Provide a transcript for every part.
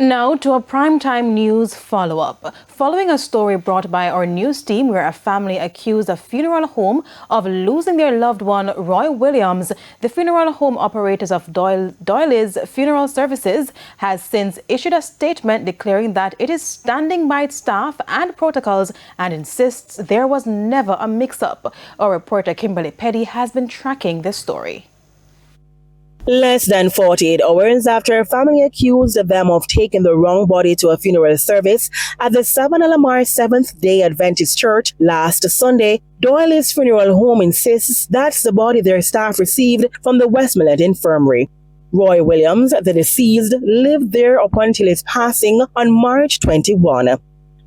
Now to a primetime news follow-up. Following a story brought by our news team where a family accused a funeral home of losing their loved one, Roy Williams, the funeral home operators of Doyley's funeral services has since issued a statement declaring that it is standing by its staff and protocols and insists there was never a mix-up. Our reporter Kimberley Peddie has been tracking this story. Less than 48 hours after a family accused them of taking the wrong body to a funeral service at the Savannah Lamar Seventh-day Adventist Church last Sunday, Doyle's funeral home insists that's the body their staff received from the Westmoreland Infirmary. Roy Williams, the deceased, lived there up until his passing on March 21.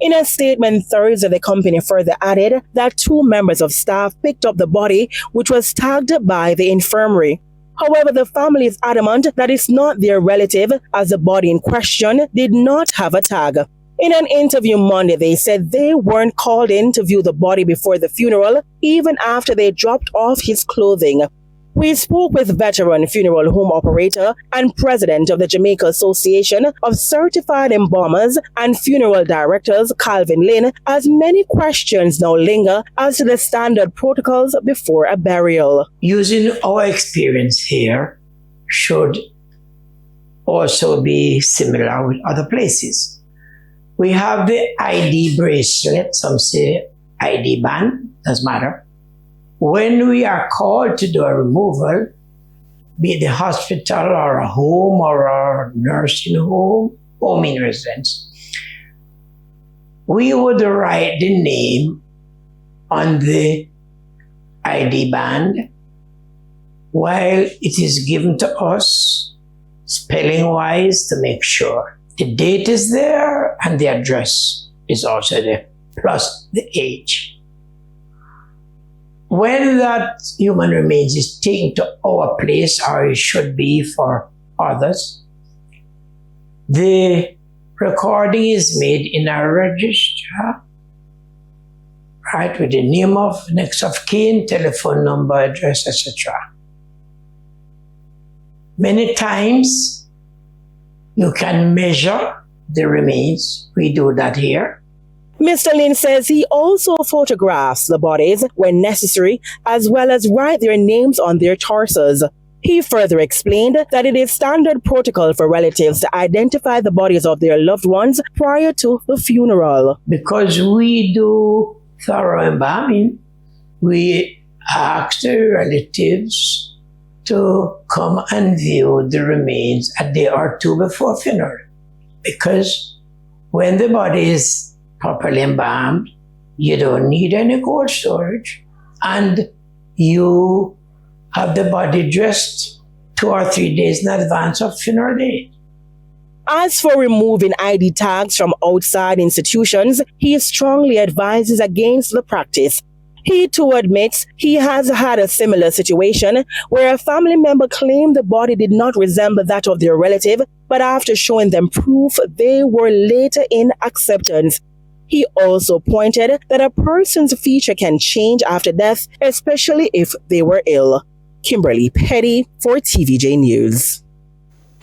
In a statement Thursday, the company further added that 2 members of staff picked up the body, which was tagged by the infirmary. However, the family is adamant that it's not their relative, as the body in question did not have a tag. In an interview Monday, they said they weren't called in to view the body before the funeral, even after they dropped off his clothing. We spoke with veteran funeral home operator and president of the Jamaica Association of Certified Embalmers and Funeral Directors, Calvin Lynn, as many questions now linger as to the standard protocols before a burial. Using our experience here should also be similar with other places. We have the ID bracelet, some say ID band, doesn't matter. When we are called to do a removal, be it the hospital or a home or a nursing home in residence, we would write the name on the ID band while it is given to us, spelling-wise, to make sure. The date is there and the address is also there, plus the age. When that human remains is taken to our place, or it should be for others, the recording is made in a register, right, with the name of next of kin, telephone number, address, etc. Many times, you can measure the remains. We do that here. Mr. Lynn says he also photographs the bodies when necessary, as well as write their names on their torsos. He further explained that it is standard protocol for relatives to identify the bodies of their loved ones prior to the funeral. Because we do thorough embalming, we ask the relatives to come and view the remains a day or 2 before funeral. Because when the body is properly embalmed, you don't need any cold storage, and you have the body dressed 2 or 3 days in advance of funeral day. As for removing ID tags from outside institutions, he strongly advises against the practice. He too admits he has had a similar situation where a family member claimed the body did not resemble that of their relative, but after showing them proof, they were later in acceptance. He also pointed that a person's feature can change after death, especially if they were ill. Kimberley Peddie for TVJ News.